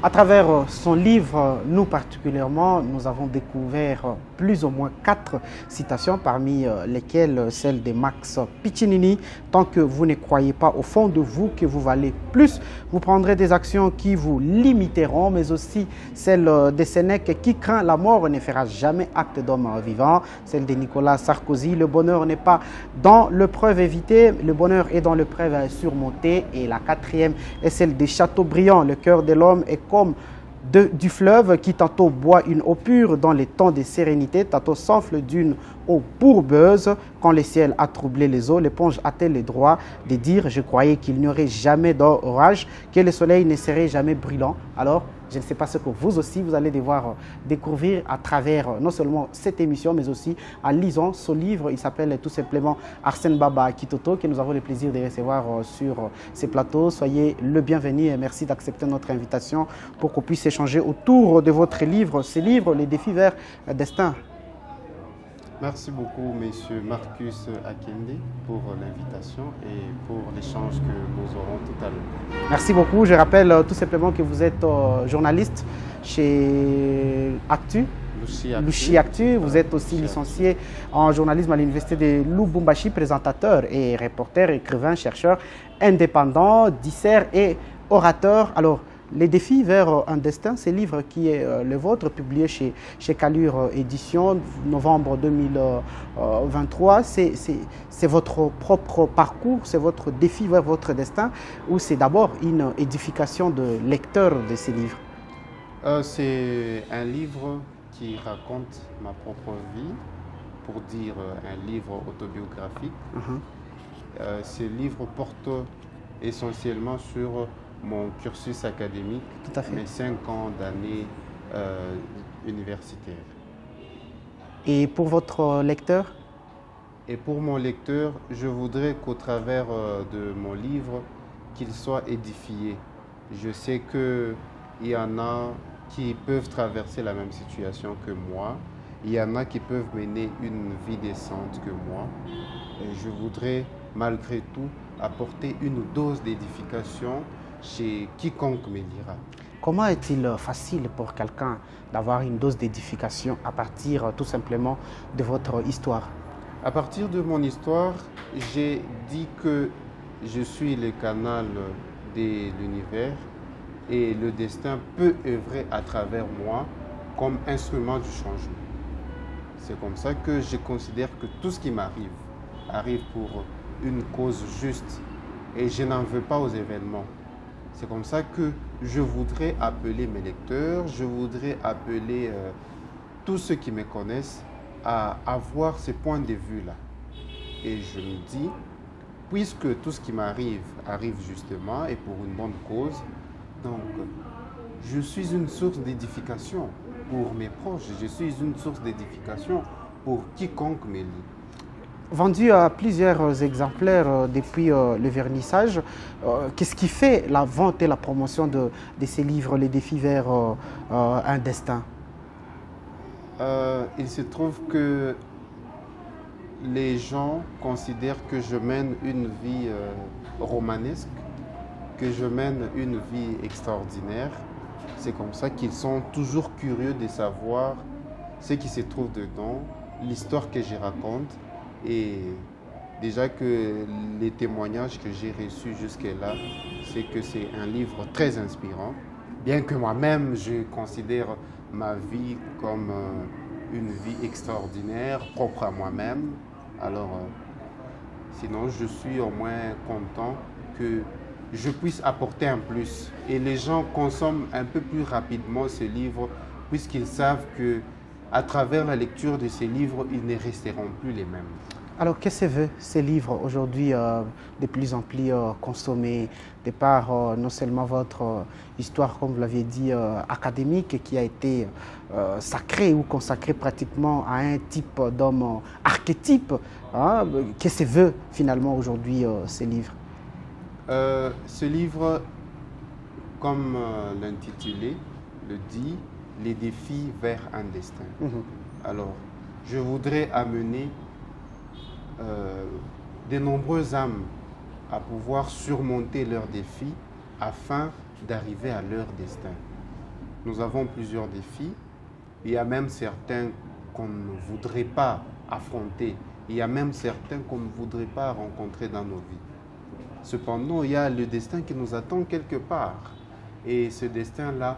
À travers son livre, nous particulièrement, nous avons découvert plus ou moins 4 citations, parmi lesquelles celle de Max Piccinini. Tant que vous ne croyez pas au fond de vous que vous valez plus, vous prendrez des actions qui vous limiteront, mais aussi celle de Sénèque: qui craint la mort ne fera jamais acte d'homme vivant. Celle de Nicolas Sarkozy: le bonheur n'est pas dans l'épreuve évitée, le bonheur est dans l'épreuve surmontée. Et la 4e est celle de Chateaubriand: le cœur de l'homme est comme du fleuve qui tantôt boit une eau pure dans les temps de sérénité, tantôt s'enfle d'une eau bourbeuse. Quand le ciel a troublé les eaux, l'éponge a-t-elle le droit de dire: je croyais qu'il n'y aurait jamais d'orage, que le soleil ne serait jamais brûlant? Alors, je ne sais pas ce que vous aussi, vous allez devoir découvrir à travers non seulement cette émission, mais aussi en lisant ce livre. Il s'appelle tout simplement Arsène Baba Kitoto, que nous avons le plaisir de recevoir sur ces plateaux. Soyez le bienvenu et merci d'accepter notre invitation pour qu'on puisse échanger autour de votre livre, ce livre, Les défis vers le destin. Merci beaucoup, Monsieur Marcus Akende, pour l'invitation et pour l'échange que nous aurons tout à l'heure. Merci beaucoup. Je rappelle tout simplement que vous êtes journaliste chez Actu. Louchi Actu. Vous êtes aussi licencié en journalisme à l'université de Lubumbashi, présentateur et reporter, écrivain, chercheur indépendant, dissert et orateur. Alors, Les défis vers un destin, c'est le livre qui est le vôtre, publié chez Calure Édition, novembre 2023. C'est votre propre parcours, c'est votre défi vers votre destin, ou c'est d'abord une édification de lecteur de ces livres? C'est un livre qui raconte ma propre vie, pour dire un livre autobiographique. Ce livre porte essentiellement sur mon cursus académique, mes 5 ans d'années universitaires. Et pour votre lecteur? Et pour mon lecteur, je voudrais qu'au travers de mon livre, qu'il soit édifié. Je sais qu'il y en a qui peuvent traverser la même situation que moi. Il y en a qui peuvent mener une vie décente que moi. Et je voudrais, malgré tout, apporter une dose d'édification chez quiconque me lira. Comment est-il facile pour quelqu'un d'avoir une dose d'édification à partir tout simplement de votre histoire? À partir de mon histoire, j'ai dit que je suis le canal de l'univers et le destin peut œuvrer à travers moi comme instrument du changement. C'est comme ça que je considère que tout ce qui m'arrive arrive pour une cause juste et je n'en veux pas aux événements. C'est comme ça que je voudrais appeler mes lecteurs, je voudrais appeler tous ceux qui me connaissent à avoir ce point de vue-là. Et je me dis, puisque tout ce qui m'arrive arrive justement et pour une bonne cause, donc je suis une source d'édification pour mes proches, je suis une source d'édification pour quiconque me lit. Vendu à plusieurs exemplaires depuis le vernissage, qu'est-ce qui fait la vente et la promotion de ces livres, Les défis vers un destin? Il se trouve que les gens considèrent que je mène une vie romanesque, que je mène une vie extraordinaire. C'est comme ça qu'ils sont toujours curieux de savoir ce qui se trouve dedans, l'histoire que je raconte. Et déjà que les témoignages que j'ai reçus jusque-là, c'est que c'est un livre très inspirant. Bien que moi-même, je considère ma vie comme une vie extraordinaire, propre à moi-même. Alors, sinon, je suis au moins content que je puisse apporter un plus. Et les gens consomment un peu plus rapidement ce livre, puisqu'ils savent que à travers la lecture de ces livres, ils ne resteront plus les mêmes. Alors, qu'est-ce que veut ces livres aujourd'hui de plus en plus consommés, de par non seulement votre histoire, comme vous l'aviez dit, académique, qui a été sacrée ou consacrée pratiquement à un type d'homme archétype, hein? Qu'est-ce que veut finalement aujourd'hui ces livres? Ce livre, comme l'intitulé le dit, Les défis vers un destin. Alors, je voudrais amener de nombreuses âmes à pouvoir surmonter leurs défis afin d'arriver à leur destin. Nous avons plusieurs défis. Il y a même certains qu'on ne voudrait pas affronter. Il y a même certains qu'on ne voudrait pas rencontrer dans nos vies. Cependant, il y a le destin qui nous attend quelque part. Et ce destin-là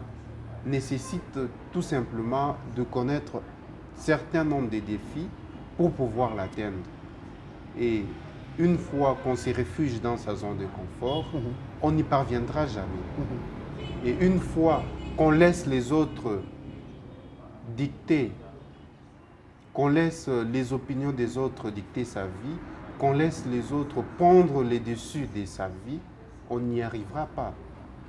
nécessite tout simplement de connaître certains nombres de défis pour pouvoir l'atteindre. Et une fois qu'on se réfugie dans sa zone de confort, on n'y parviendra jamais. Et une fois qu'on laisse les autres dicter, qu'on laisse les opinions des autres dicter sa vie, qu'on laisse les autres prendre les dessus de sa vie, on n'y arrivera pas.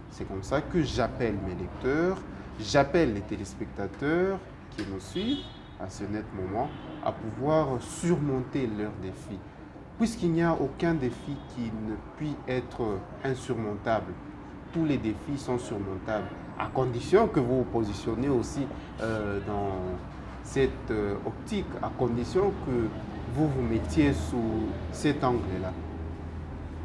C'est comme ça que j'appelle mes lecteurs, j'appelle les téléspectateurs qui nous suivent à ce net moment à pouvoir surmonter leurs défis. Puisqu'il n'y a aucun défi qui ne puisse être insurmontable, tous les défis sont surmontables, à condition que vous vous positionnez aussi dans cette optique, à condition que vous vous mettiez sous cet angle-là.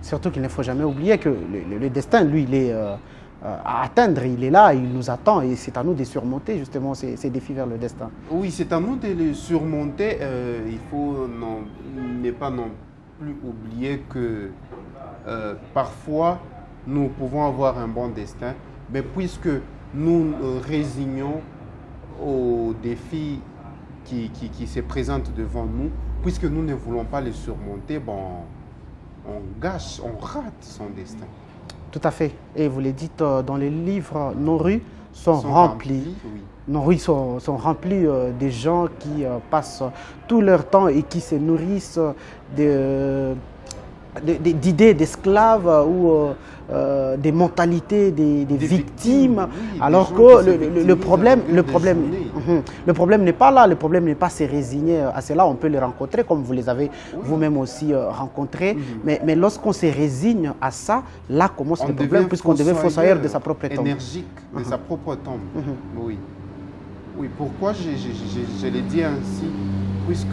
Surtout qu'il ne faut jamais oublier que le destin, lui, il est à atteindre, il est là, il nous attend et c'est à nous de surmonter justement ces défis vers le destin. Oui, c'est à nous de les surmonter. Il faut ne pas non plus oublier que parfois nous pouvons avoir un bon destin, mais puisque nous nous résignons aux défis qui se présentent devant nous, puisque nous ne voulons pas les surmonter, bon, on gâche, on rate son destin. Tout à fait. Et vous le dites dans les livres, nos rues sont remplies. Oui. Nos rues sont remplies de gens qui passent tout leur temps et qui se nourrissent d'idées d'esclaves ou des mentalités des victimes, oui, alors que le problème n'est pas là, le problème n'est pas se résigner à cela, on peut les rencontrer comme vous les avez vous-même aussi rencontrés, mais lorsqu'on se résigne à ça, là commence le problème puisqu'on devient fossoyeur de sa propre tombe. Énergique de sa propre tombe, oui. Oui, pourquoi je l'ai dit ainsi, puisque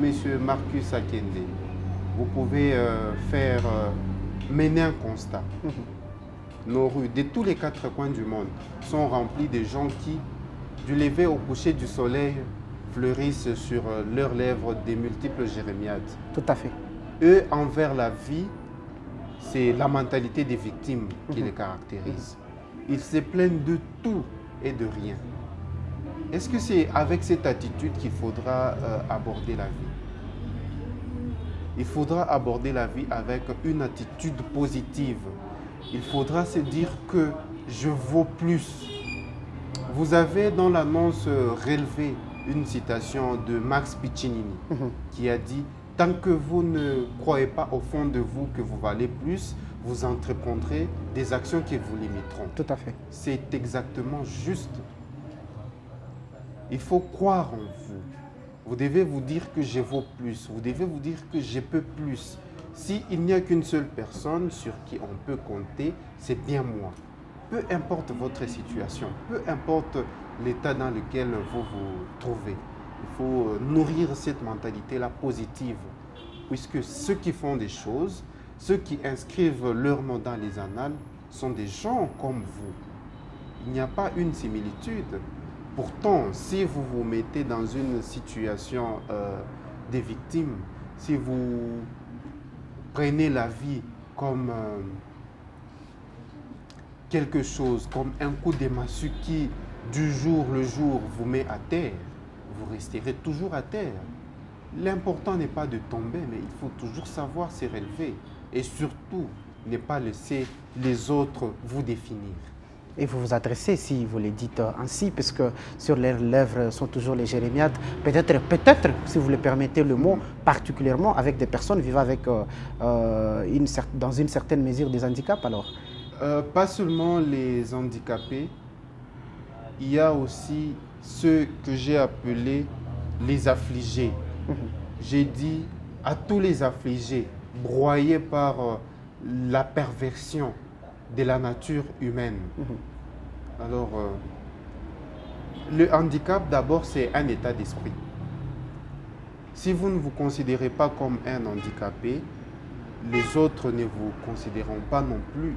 M. Marcus Akende, vous pouvez mener un constat. Nos rues, de tous les 4 coins du monde, sont remplies de gens qui, du lever au coucher du soleil, fleurissent sur leurs lèvres des multiples jérémiades. Tout à fait. Eux, envers la vie, c'est la mentalité des victimes qui les caractérise. Ils se plaignent de tout et de rien. Est-ce que c'est avec cette attitude qu'il faudra aborder la vie? Il faudra aborder la vie avec une attitude positive. Il faudra se dire que je vaux plus. Vous avez dans l'annonce relevé une citation de Max Piccinini qui a dit « Tant que vous ne croyez pas au fond de vous que vous valez plus, vous entreprendrez des actions qui vous limiteront. » Tout à fait. C'est exactement juste. Il faut croire en vous. Vous devez vous dire que je vaux plus. Vous devez vous dire que je peux plus. S'il n'y a qu'une seule personne sur qui on peut compter, c'est bien moi. Peu importe votre situation, peu importe l'état dans lequel vous vous trouvez. Il faut nourrir cette mentalité-là positive. Puisque ceux qui font des choses, ceux qui inscrivent leur nom dans les annales, sont des gens comme vous. Il n'y a pas une similitude. Pourtant, si vous vous mettez dans une situation de victime, si vous prenez la vie comme quelque chose, comme un coup de massue qui, du jour le jour, vous met à terre, vous resterez toujours à terre. L'important n'est pas de tomber, mais il faut toujours savoir se relever. Et surtout, ne pas laisser les autres vous définir. Et vous vous adressez, si vous le dites ainsi, puisque sur leurs lèvres sont toujours les jérémiades, peut-être, si vous le permettez le mot, particulièrement avec des personnes vivant avec, dans une certaine mesure des handicaps alors? Pas seulement les handicapés, il y a aussi ceux que j'ai appelés les affligés. J'ai dit à tous les affligés, broyés par la perversion de la nature humaine. Alors, le handicap, d'abord, c'est un état d'esprit. Si vous ne vous considérez pas comme un handicapé, les autres ne vous considéreront pas non plus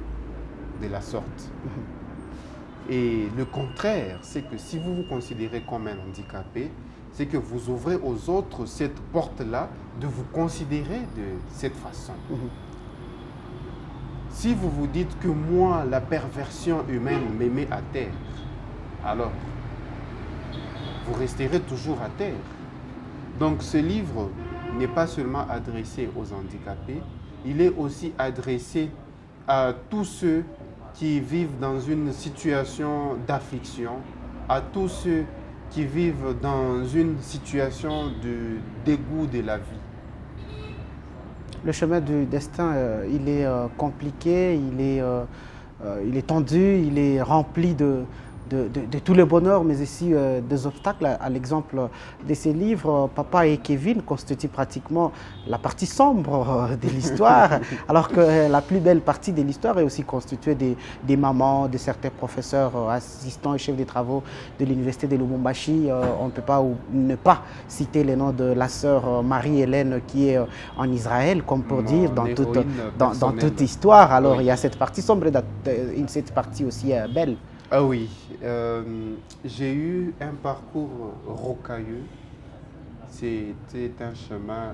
de la sorte. Et le contraire, c'est que si vous vous considérez comme un handicapé, c'est que vous ouvrez aux autres cette porte-là de vous considérer de cette façon. Si vous vous dites que moi, la perversion humaine me met à terre, alors vous resterez toujours à terre. Donc ce livre n'est pas seulement adressé aux handicapés, il est aussi adressé à tous ceux qui vivent dans une situation d'affliction, à tous ceux qui vivent dans une situation de dégoût de la vie. Le chemin du destin, il est compliqué, il est tendu, il est rempli de tous les bonheurs, mais aussi des obstacles. À l'exemple de ces livres, Papa et Kevin constituent pratiquement la partie sombre de l'histoire, alors que la plus belle partie de l'histoire est aussi constituée des mamans, de certains professeurs, assistants et chefs de travaux de l'université de Lubumbashi. On ne peut pas ne pas citer les noms de la sœur Marie-Hélène qui est en Israël, comme pour dire, dans toute histoire. Alors il y a cette partie sombre et cette partie aussi belle. Ah oui, j'ai eu un parcours rocailleux. C'était un chemin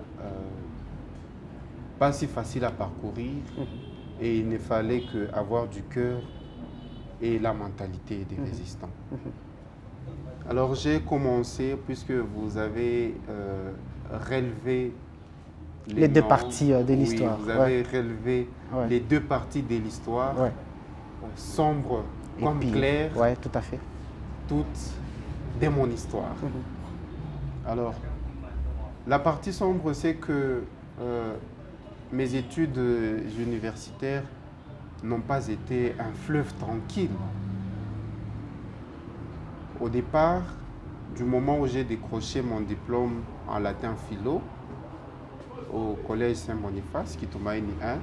pas si facile à parcourir et il ne fallait qu'avoir du cœur et la mentalité des résistants. Alors j'ai commencé, puisque vous avez relevé les deux parties de l'histoire. Oui, vous avez relevé les deux parties de l'histoire, sombre comme clair, tout à fait. Toutes de mon histoire. Alors, la partie sombre, c'est que mes études universitaires n'ont pas été un fleuve tranquille. Au départ, du moment où j'ai décroché mon diplôme en latin philo au collège Saint-Boniface, Kitumaini 1,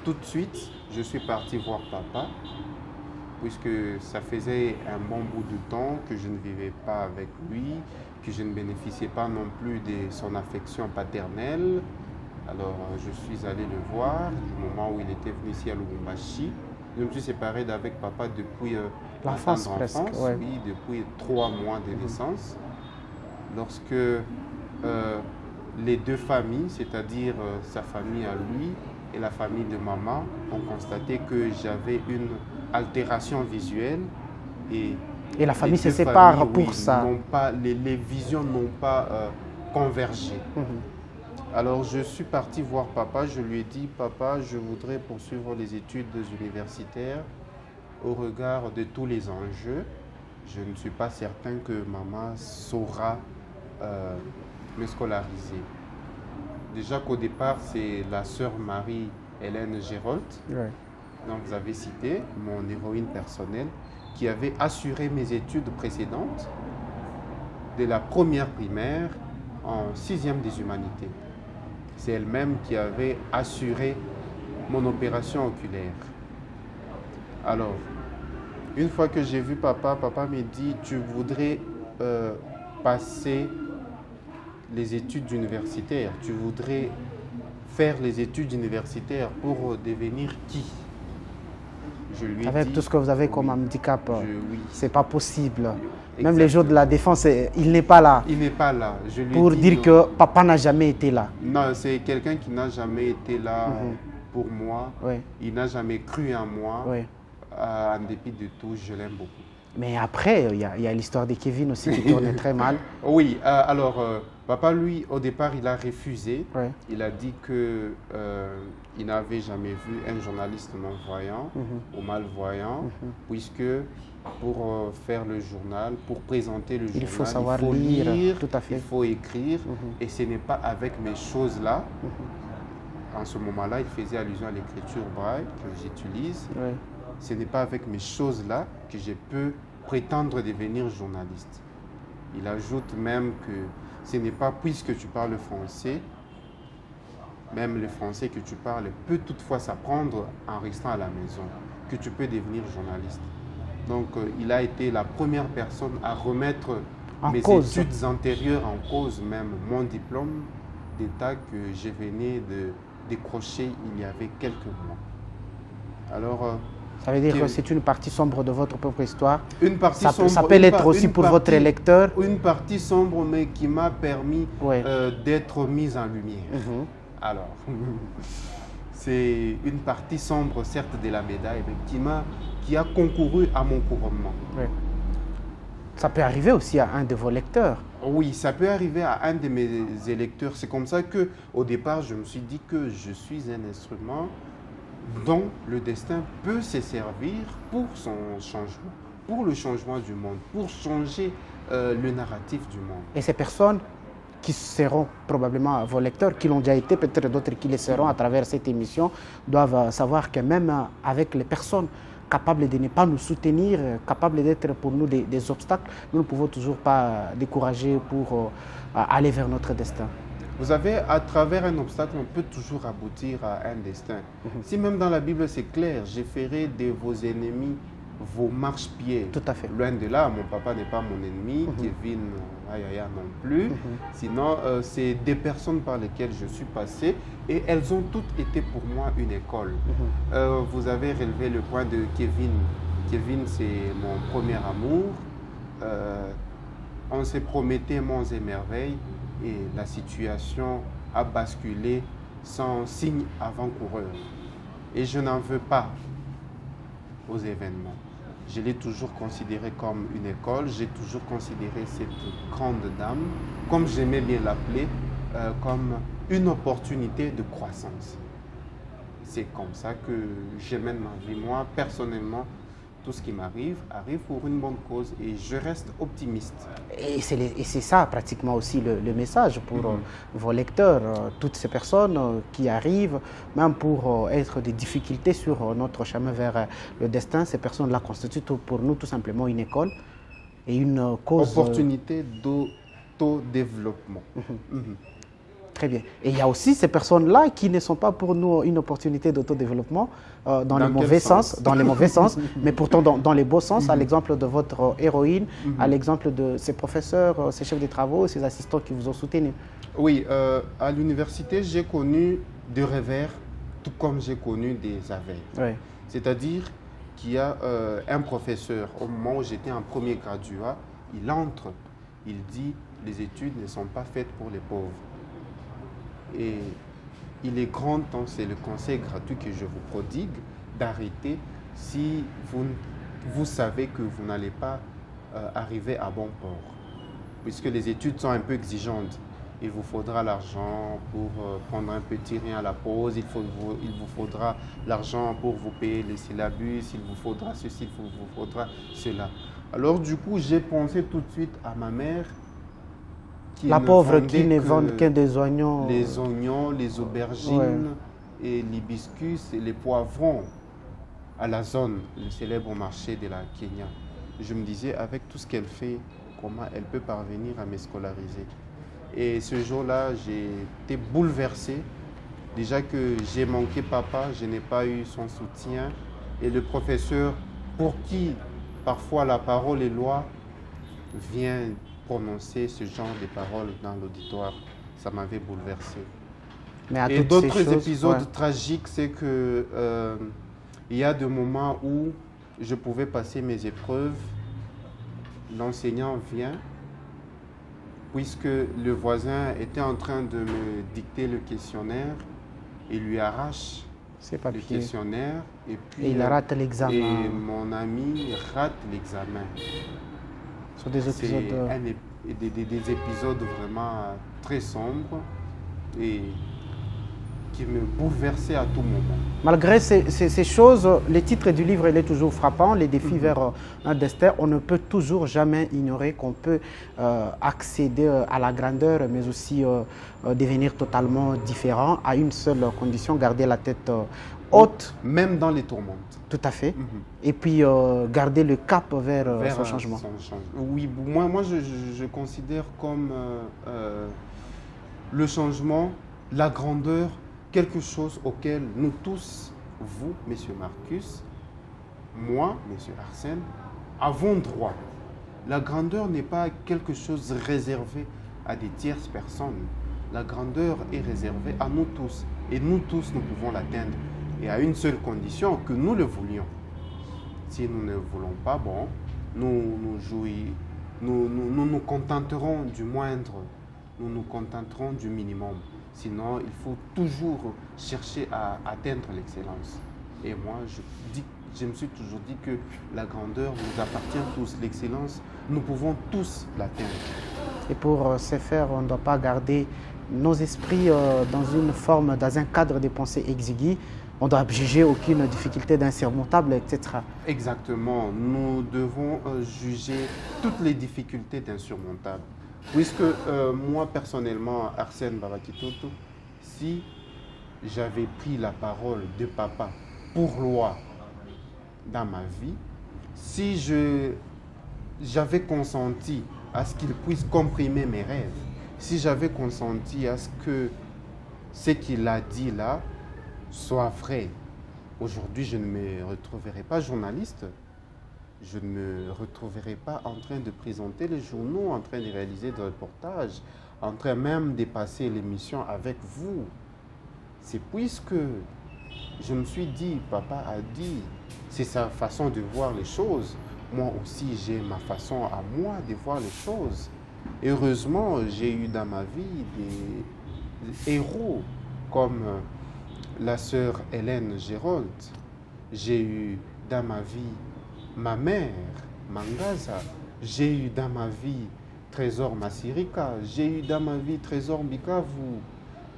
tout de suite, je suis parti voir papa, puisque ça faisait un bon bout de temps que je ne vivais pas avec lui, que je ne bénéficiais pas non plus de son affection paternelle. Alors je suis allé le voir du moment où il était venu ici à Lubumbashi. Je me suis séparé d'avec papa depuis l'enfance presque, oui, depuis 3 mois de naissance. Lorsque les deux familles, c'est-à-dire sa famille à lui et la famille de maman, ont constaté que j'avais une altération visuelle et la famille se sépare pour ça. Les visions n'ont pas convergé. Alors je suis parti voir papa, je lui ai dit « Papa, je voudrais poursuivre les études universitaires au regard de tous les enjeux. Je ne suis pas certain que maman saura me scolariser. » Déjà qu'au départ, c'est la sœur Marie-Hélène Gérold, dont vous avez cité, mon héroïne personnelle, qui avait assuré mes études précédentes de la première primaire en 6e des humanités. C'est elle-même qui avait assuré mon opération oculaire. Alors, une fois que j'ai vu papa, papa me dit « Tu voudrais passer les études universitaires, tu voudrais faire les études universitaires pour devenir qui ?» Je lui ai Avec dit, tout ce que vous avez comme handicap, c'est pas possible. Exactement. Même les jours de la défense, il n'est pas là. Il n'est pas là. Je lui pour ai dit, dire que papa n'a jamais été là. Non, c'est quelqu'un qui n'a jamais été là pour moi. Il n'a jamais cru en moi. En dépit de tout, je l'aime beaucoup. Mais après, il y a l'histoire de Kevin aussi qui tournait très mal. Oui, alors papa, lui, au départ, il a refusé. Il a dit que il n'avait jamais vu un journaliste non-voyant ou malvoyant, puisque pour faire le journal, pour présenter le journal, il faut savoir lire, tout à fait. Il faut écrire, et ce n'est pas avec mes choses-là. En ce moment-là, il faisait allusion à l'écriture braille que j'utilise. Ce n'est pas avec mes choses-là que je peux prétendre devenir journaliste. Il ajoute même que ce n'est pas puisque tu parles français, même le français que tu parles peut toutefois s'apprendre en restant à la maison, que tu peux devenir journaliste. Donc il a été la première personne à remettre mes études antérieures en cause, même mon diplôme d'État que je venais de décrocher il y avait quelques mois. Alors Ça veut dire que c'est une partie sombre de votre propre histoire. Une partie sombre. Ça peut l'être aussi pour votre lecteur. Une partie sombre, mais qui m'a permis d'être mise en lumière. Alors, c'est une partie sombre, certes, de la médaille, mais qui a concouru à mon couronnement. Oui. Ça peut arriver aussi à un de vos lecteurs. Oui, ça peut arriver à un de mes électeurs. C'est comme ça qu'au départ, je me suis dit que je suis un instrument dont le destin peut se servir pour son changement, pour le changement du monde, pour changer le narratif du monde. Et ces personnes qui seront probablement vos lecteurs, qui l'ont déjà été, peut-être d'autres qui le seront à travers cette émission, doivent savoir que même avec les personnes capables de ne pas nous soutenir, capables d'être pour nous des obstacles, nous ne pouvons toujours pas décourager pour aller vers notre destin. Vous savez, à travers un obstacle, on peut toujours aboutir à un destin. Si même dans la Bible, c'est clair, je ferai de vos ennemis vos marchepieds. Tout à fait. Loin de là, mon papa n'est pas mon ennemi, Kevin non plus. Sinon, c'est des personnes par lesquelles je suis passé et elles ont toutes été pour moi une école. Vous avez relevé le point de Kevin. Kevin, c'est mon premier amour. On s'est prometté monts et merveilles et la situation a basculé sans signe avant-coureur. Et je n'en veux pas aux événements. Je l'ai toujours considéré comme une école, j'ai toujours considéré cette grande dame, comme j'aimais bien l'appeler, comme une opportunité de croissance. C'est comme ça que je mène ma vie. Moi, personnellement, tout ce qui m'arrive, arrive pour une bonne cause et je reste optimiste. Et c'est ça pratiquement aussi le message pour vos lecteurs, toutes ces personnes qui arrivent, même pour être des difficultés sur notre chemin vers le destin, ces personnes-là constituent pour nous tout simplement une école et une cause... Opportunité d'autodéveloppement. Très bien. Et il y a aussi ces personnes-là qui ne sont pas pour nous une opportunité d'autodéveloppement dans les mauvais sens, mais pourtant dans les beaux sens, à l'exemple de votre héroïne, à l'exemple de ses professeurs, ses chefs de travaux, ses assistants qui vous ont soutenu. Oui, à l'université, j'ai connu des revers, tout comme j'ai connu des avers. Oui. C'est-à-dire qu'il y a un professeur, au moment où j'étais en premier graduat, il entre, il dit « les études ne sont pas faites pour les pauvres ». Et il est grand temps, c'est le conseil gratuit que je vous prodigue, d'arrêter si vous savez que vous n'allez pas arriver à bon port. Puisque les études sont un peu exigeantes. Il vous faudra l'argent pour prendre un petit rien à la pause, il vous faudra l'argent pour vous payer les syllabus, il vous faudra ceci, il vous faudra cela. Alors du coup, j'ai pensé tout de suite à ma mère, la pauvre qui ne vend que des oignons. Les oignons, les aubergines et l'hibiscus et les poivrons à la zone, le célèbre marché de la Kenya. Je me disais, avec tout ce qu'elle fait, comment elle peut parvenir à me scolariser. Et ce jour-là, j'ai été bouleversé. Déjà que j'ai manqué papa, je n'ai pas eu son soutien. Et le professeur, pour qui parfois la parole est loi, vient prononcer ce genre de paroles dans l'auditoire, ça m'avait bouleversé. Et d'autres épisodes tragiques, c'est que il y a des moments où je pouvais passer mes épreuves, l'enseignant vient, puisque le voisin était en train de me dicter le questionnaire, il lui arrache le questionnaire et puis il rate l'examen. Et mon ami rate l'examen. Sur des épisodes... des épisodes vraiment très sombres et qui me bouleversaient à tout moment. Malgré ces choses, le titre du livre il est toujours frappant, les défis vers un destin. On ne peut toujours jamais ignorer qu'on peut accéder à la grandeur, mais aussi devenir totalement différent à une seule condition, garder la tête haute. Même dans les tourmentes. Tout à fait. Et puis garder le cap vers son changement. Oui, moi je considère comme le changement, la grandeur, quelque chose auquel nous tous, vous, Monsieur Marcus, moi, Monsieur Arsène, avons droit. La grandeur n'est pas quelque chose réservé à des tierces personnes. La grandeur est réservée à nous tous. Et nous tous, nous pouvons l'atteindre. Et à une seule condition, que nous le voulions. si nous ne voulons pas, bon, nous contenterons du moindre, nous nous contenterons du minimum. Sinon, il faut toujours chercher à atteindre l'excellence. Et moi, je me suis toujours dit que la grandeur nous appartient tous. L'excellence, nous pouvons tous l'atteindre. Et pour ce faire, on ne doit pas garder nos esprits dans un cadre de pensée exigu. On doit juger aucune difficulté d'insurmontable, etc. Exactement. Nous devons juger toutes les difficultés d'insurmontables. Puisque moi, personnellement, Arsène Baba Kitoto, si j'avais pris la parole de papa pour loi dans ma vie, si j'avais consenti à ce qu'il puisse comprimer mes rêves, si j'avais consenti à ce que ce qu'il a dit là soit vrai, aujourd'hui je ne me retrouverai pas journaliste, je ne me retrouverai pas en train de présenter les journaux, en train de réaliser des reportages, en train même de passer l'émission avec vous. C'est puisque je me suis dit, papa a dit, c'est sa façon de voir les choses. Moi aussi, j'ai ma façon à moi de voir les choses. Heureusement, j'ai eu dans ma vie des héros comme la sœur Hélène Gérold. J'ai eu dans ma vie ma mère, Mangaza. J'ai eu dans ma vie Trésor Masirika. J'ai eu dans ma vie Trésor Bikavu.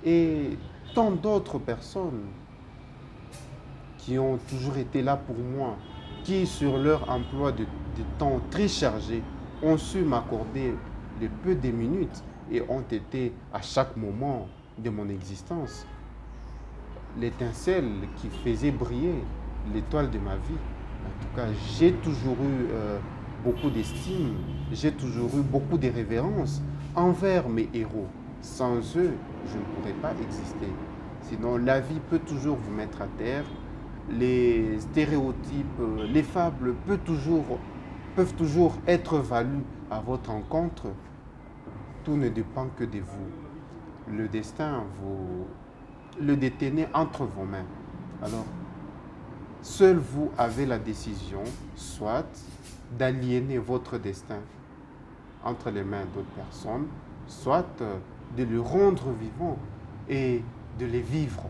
Et tant d'autres personnes qui ont toujours été là pour moi, qui sur leur emploi de temps très chargé ont su m'accorder le peu de minutes et ont été à chaque moment de mon existence l'étincelle qui faisait briller l'étoile de ma vie. En tout cas, j'ai toujours eu beaucoup d'estime, j'ai toujours eu beaucoup de révérence envers mes héros. Sans eux, je ne pourrais pas exister. Sinon, la vie peut toujours vous mettre à terre. Les stéréotypes, les fables peuvent toujours être valus à votre encontre. Tout ne dépend que de vous. Le destin, vous le détenez entre vos mains. Alors, seul vous avez la décision, soit d'aliéner votre destin entre les mains d'autres personnes, soit de le rendre vivant et de les vivre.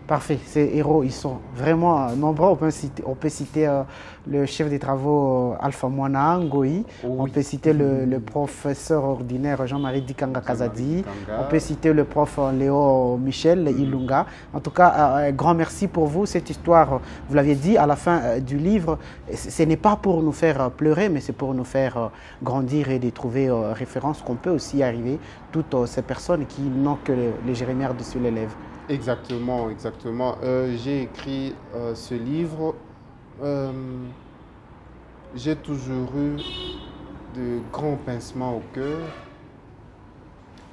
Parfait. Ces héros, ils sont vraiment nombreux. On peut citer le chef des travaux Alpha Moana Ngoï. Oui. On peut citer le professeur ordinaire Jean-Marie Dikanga Kazadi. On peut citer le prof Léo Michel Ilunga. En tout cas, un grand merci pour vous. Cette histoire, vous l'aviez dit à la fin du livre, ce n'est pas pour nous faire pleurer, mais c'est pour nous faire grandir et de trouver référence qu'on peut aussi arriver, toutes ces personnes qui n'ont que les jérémiades dessus les lèvres. Exactement, exactement. J'ai écrit ce livre. J'ai toujours eu de grands pincements au cœur,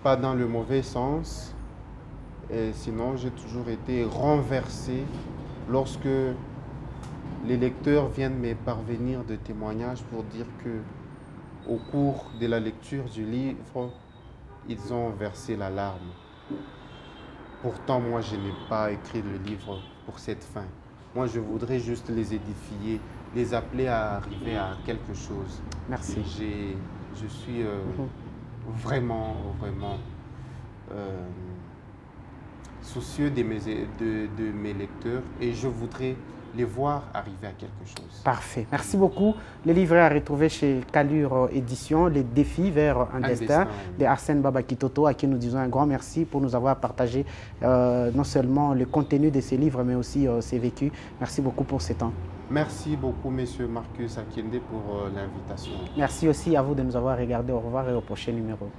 pas dans le mauvais sens. Et sinon, j'ai toujours été renversé lorsque les lecteurs viennent me parvenir de témoignages pour dire que, au cours de la lecture du livre, ils ont versé la larme. Pourtant, moi, je n'ai pas écrit le livre pour cette fin. Moi, je voudrais juste les édifier, les appeler à arriver à quelque chose. Merci. Je suis vraiment soucieux de mes lecteurs et je voudrais les voir arriver à quelque chose. Parfait. Merci beaucoup. Le livre est à retrouver chez Kalur Édition, Les défis vers un destin de Arsène Baba Kitoto, à qui nous disons un grand merci pour nous avoir partagé non seulement le contenu de ces livres, mais aussi ses vécus. Merci beaucoup pour ce temps. Merci beaucoup, Monsieur Marcus Akinde, pour l'invitation. Merci aussi à vous de nous avoir regardés. Au revoir et au prochain numéro.